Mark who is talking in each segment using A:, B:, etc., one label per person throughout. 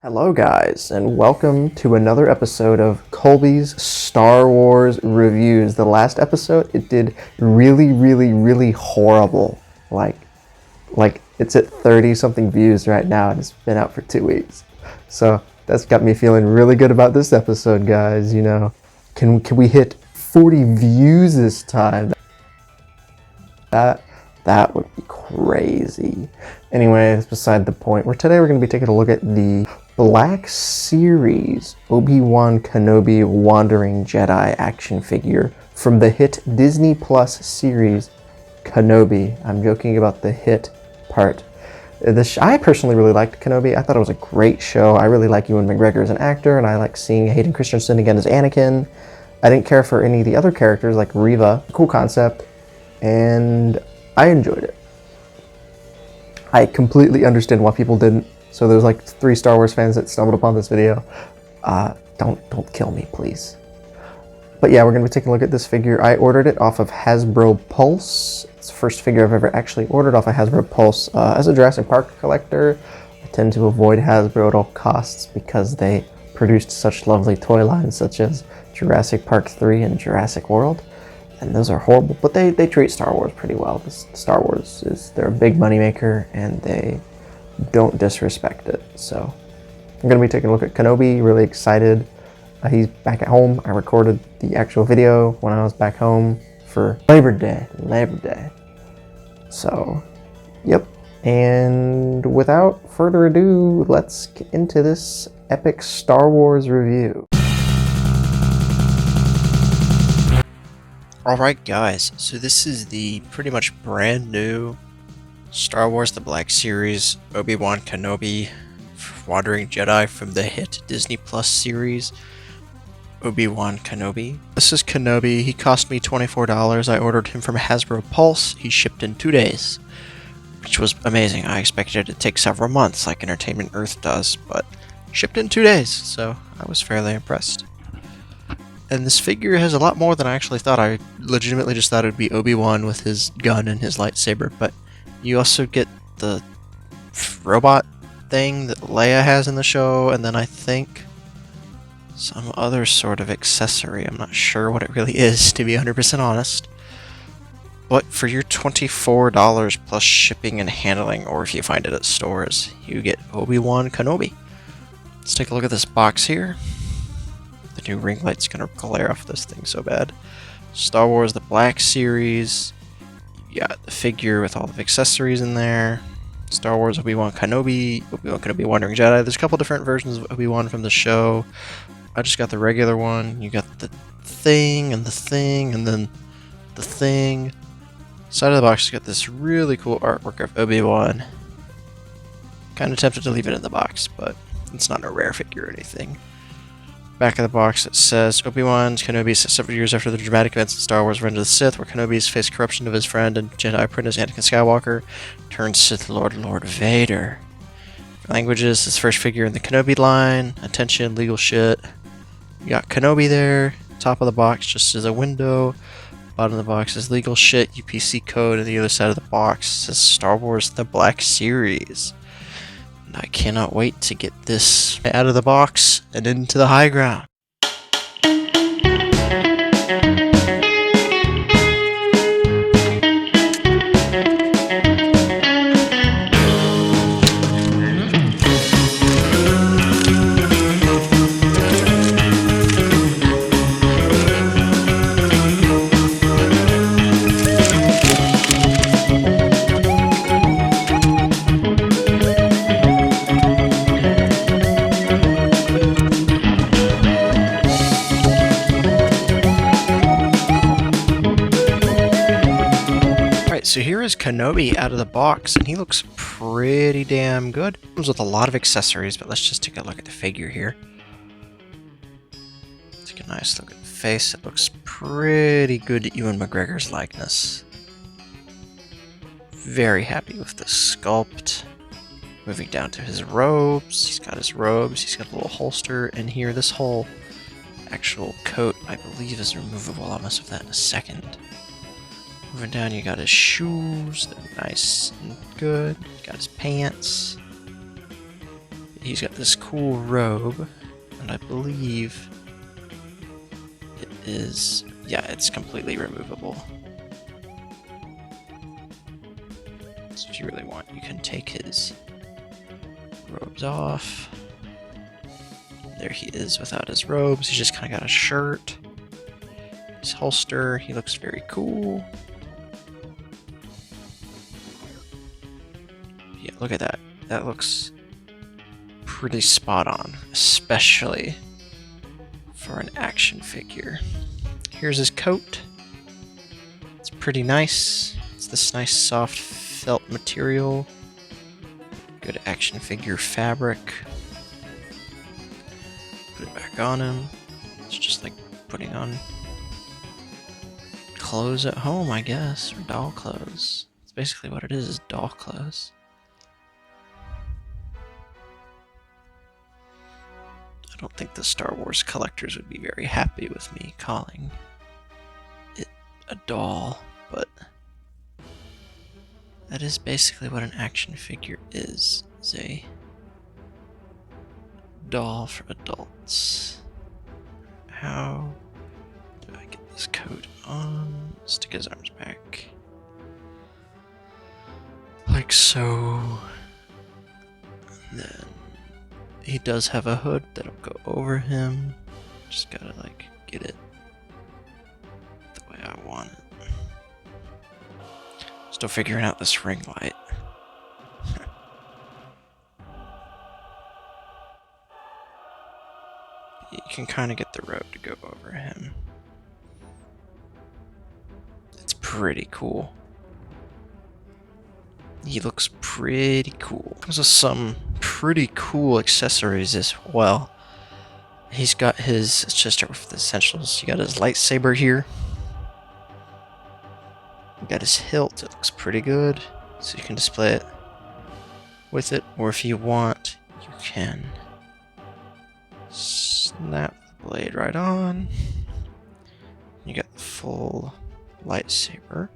A: Hello guys, and welcome to another episode of Colby's Star Wars Reviews. The last episode, it did really horrible. Like it's at 30 something views right now, and it's been out for 2 weeks. So that's got me feeling really good about this episode, guys. You know, can we hit 40 views this time? That would be crazy. Anyway, that's beside the point. Today we're going to be taking a look at the Black Series Obi-Wan Kenobi Wandering Jedi action figure from the hit Disney Plus series Kenobi. I'm joking about the hit part. I personally really liked Kenobi. I thought it was a great show. I really like Ewan McGregor as an actor, and I like seeing Hayden Christensen again as Anakin. I didn't care for any of the other characters like Reva. Cool concept, and I enjoyed it. I completely understand why people didn't. So there's like 3 Star Wars fans that stumbled upon this video. Don't kill me, please. But yeah, we're gonna be taking a look at this figure. I ordered it off of Hasbro Pulse. It's the first figure I've ever actually ordered off of Hasbro Pulse. As a Jurassic Park collector, I tend to avoid Hasbro at all costs because they produced such lovely toy lines such as Jurassic Park 3 and Jurassic World. And those are horrible, but they treat Star Wars pretty well. Star Wars they're a big moneymaker, and they don't disrespect it. So I'm going to be taking a look at Kenobi, really excited. He's back at home. I recorded the actual video when I was back home for Labor Day. So, yep. And without further ado, let's get into this epic Star Wars review.
B: Alright guys, so this is the pretty much brand new Star Wars The Black Series Obi-Wan Kenobi Wandering Jedi from the hit Disney Plus series Obi-Wan Kenobi. This is Kenobi. He cost me $24. I ordered him from Hasbro Pulse. He shipped in 2 days, which was amazing. I expected it to take several months like Entertainment Earth does, but shipped in 2 days, so I was fairly impressed. And this figure has a lot more than I actually thought. I legitimately just thought it would be Obi-Wan with his gun and his lightsaber, but you also get the robot thing that Leia has in the show, and then I think some other sort of accessory. I'm not sure what it really is, to be 100% honest. But for your $24 plus shipping and handling, or if you find it at stores, you get Obi-Wan Kenobi. Let's take a look at this box here. The new ring light's gonna glare off this thing so bad. Star Wars The Black Series. You got the figure with all the accessories in there. Star Wars Obi-Wan Kenobi. Obi-Wan Kenobi Wandering Jedi. There's a couple different versions of Obi-Wan from the show. I just got the regular one. You got the thing, and then the thing. Side of the box, you got this really cool artwork of Obi-Wan. Kind of tempted to leave it in the box, but it's not a rare figure or anything. Back of the box, it says, Obi-Wan Kenobi set several years after the dramatic events in Star Wars Revenge of the Sith, where Kenobi's faced corruption of his friend and Jedi apprentice Anakin Skywalker, turned Sith Lord Vader. Languages, his first figure in the Kenobi line, attention, legal shit. You got Kenobi there, top of the box just as a window, bottom of the box is legal shit, UPC code, and the other side of the box says Star Wars The Black Series. I cannot wait to get this out of the box and into the high ground. So here is Kenobi out of the box, and he looks pretty damn good. Comes with a lot of accessories, but let's just take a look at the figure here. Take a nice look at the face. It looks pretty good to Ewan McGregor's likeness. Very happy with the sculpt. Moving down to his robes. He's got his robes. He's got a little holster in here. This whole actual coat, I believe, is removable. I'll mess with that in a second. Moving down, you got his shoes. They're nice and good. You got his pants. he's got this cool robe, and I believe it is, yeah, it's completely removable. So if you really want, you can take his robes off. There he is without his robes. He's just kind of got a shirt. His holster, he looks very cool. Yeah, look at that. That looks pretty spot on, especially for an action figure. Here's his coat. It's pretty nice. It's this nice soft felt material. Good action figure fabric. Put it back on him. It's just like putting on clothes at home, I guess, or doll clothes. It's basically what it is doll clothes. I don't think the Star Wars collectors would be very happy with me calling it a doll, but that is basically what an action figure is a doll for adults. How do I get this coat on? Stick his arms back. Like so. And then he does have a hood that'll go over him. Just gotta like get it the way I want it. Still figuring out this ring light. You can kind of get the robe to go over him. It's pretty cool. He looks pretty cool. Comes with some pretty cool accessories as well. He's got his, let's just start with the essentials. You got his lightsaber here. You got his hilt, it looks pretty good. So you can display it with it, or if you want, you can snap the blade right on. You got the full lightsaber.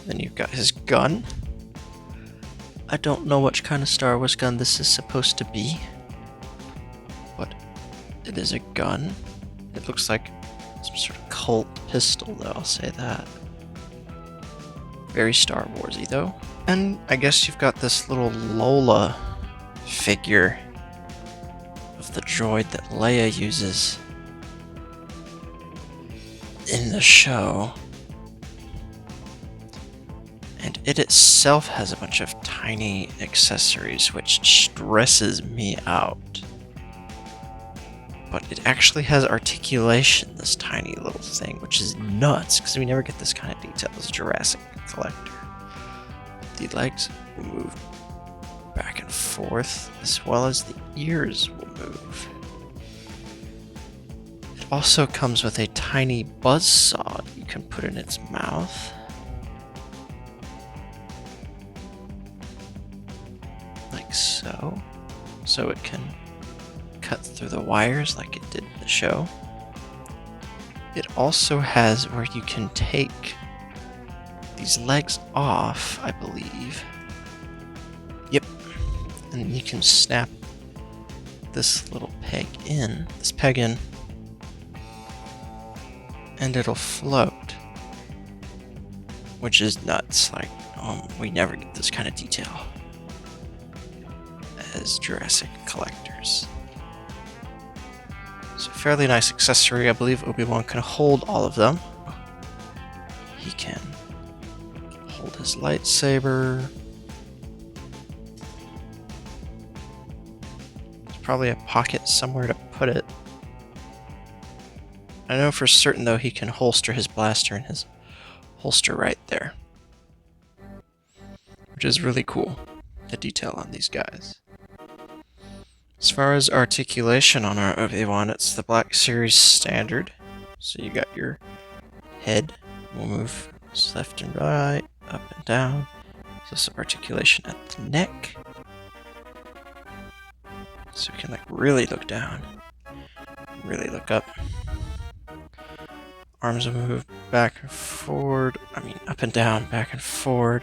B: Then you've got his gun. I don't know which kind of Star Wars gun this is supposed to be, but it is a gun. It looks like some sort of cult pistol, though, I'll say that. Very Star Warsy, though. And I guess you've got this little Lola figure of the droid that Leia uses in the show. And it itself has a bunch of tiny accessories, which stresses me out. But it actually has articulation, this tiny little thing, which is nuts, because we never get this kind of detail as a Jurassic collector. The legs will move back and forth, as well as the ears will move. It also comes with a tiny buzzsaw you can put in its mouth. Like so. So it can cut through the wires like it did in the show. It also has where you can take these legs off, I believe. Yep. And you can snap this little peg in, and it'll float. Which is nuts. Like, we never get this kind of detail as Jurassic collectors. So fairly nice accessory. I believe Obi-Wan can hold all of them. He can hold his lightsaber. There's probably a pocket somewhere to put it. I know for certain though he can holster his blaster in his holster right there. Which is really cool. The detail on these guys. As far as articulation on our Obi-Wan, it's the Black Series standard. So you got your head will move left and right, up and down. There's also articulation at the neck. So we can like really look down, really look up. Arms will move back and forward. I mean, up and down, back and forward.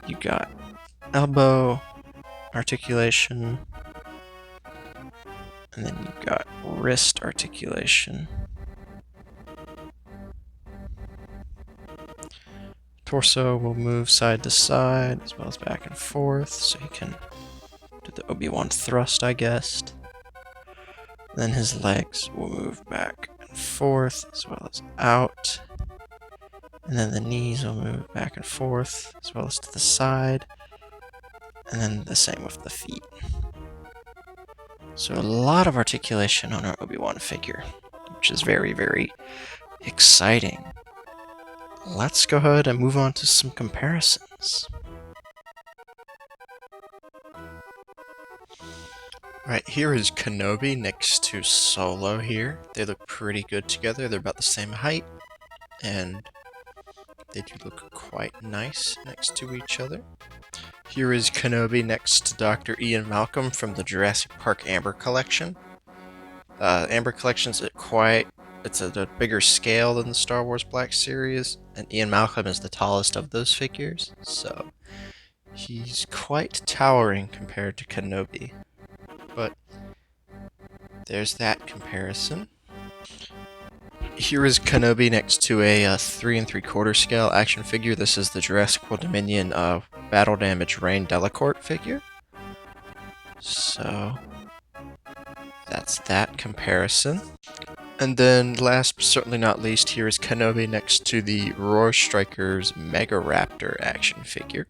B: You got elbow, articulation. And then you've got wrist articulation. Torso will move side to side as well as back and forth, so he can do the Obi-Wan thrust, I guess. Then his legs will move back and forth as well as out. And then the knees will move back and forth as well as to the side. And then the same with the feet. So a lot of articulation on our Obi-Wan figure, which is very, very exciting. Let's go ahead and move on to some comparisons. Right, here is Kenobi next to Solo here. They look pretty good together. They're about the same height, and they do look quite nice next to each other. Here is Kenobi next to Dr. Ian Malcolm from the Jurassic Park Amber Collection. Amber Collection's it's at a bigger scale than the Star Wars Black Series, and Ian Malcolm is the tallest of those figures, so he's quite towering compared to Kenobi. But there's that comparison. Here is Kenobi next to a 3 3/4 scale action figure. This is the Jurassic World Dominion Battle Damage Rain Delacorte figure. So that's that comparison. And then last but certainly not least, here is Kenobi next to the Roar Strikers Mega Raptor action figure.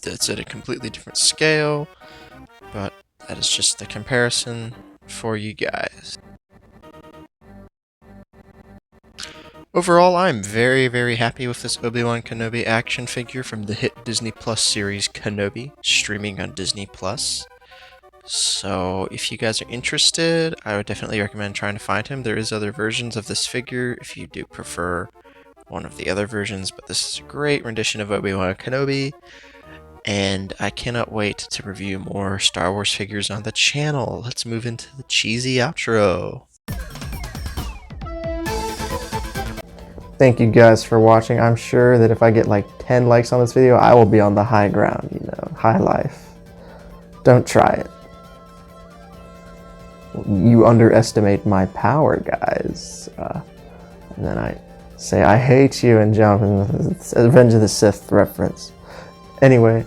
B: That's at a completely different scale, but that is just the comparison for you guys. Overall, I'm very, very happy with this Obi-Wan Kenobi action figure from the hit Disney Plus series Kenobi, streaming on Disney Plus. So if you guys are interested, I would definitely recommend trying to find him. There is other versions of this figure if you do prefer one of the other versions, but this is a great rendition of Obi-Wan Kenobi, and I cannot wait to review more Star Wars figures on the channel. Let's move into the cheesy outro.
A: Thank you guys for watching. I'm sure that if I get like 10 likes on this video, I will be on the high ground, you know, high life. Don't try it. You underestimate my power, guys. And then I say, I hate you, and jump, and it's Revenge of the Sith reference. Anyway,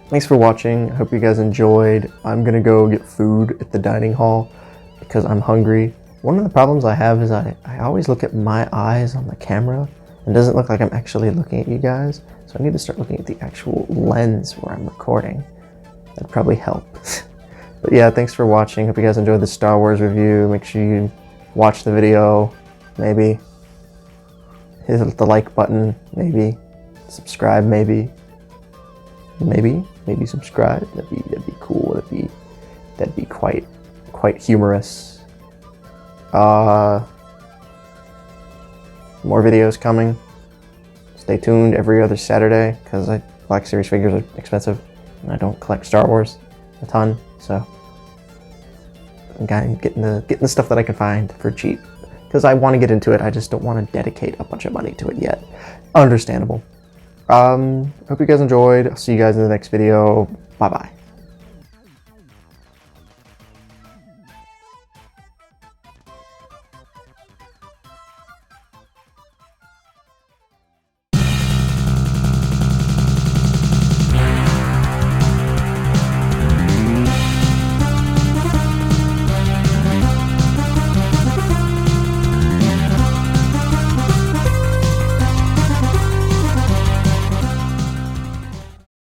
A: thanks for watching. I hope you guys enjoyed. I'm gonna go get food at the dining hall because I'm hungry. One of the problems I have is I always look at my eyes on the camera. It doesn't look like I'm actually looking at you guys. So I need to start looking at the actual lens where I'm recording. That'd probably help. But yeah, thanks for watching. Hope you guys enjoyed the Star Wars review. Make sure you watch the video. Maybe hit the like button. Maybe subscribe. Maybe subscribe. That'd be cool. That'd be quite humorous. More videos coming. Stay tuned every other Saturday because Black Series figures are expensive and I don't collect Star Wars a ton, so I'm getting the stuff that I can find for cheap because I want to get into it. I just don't want to dedicate a bunch of money to it yet. Understandable. Hope you guys enjoyed. I'll see you guys in the next video. Bye bye.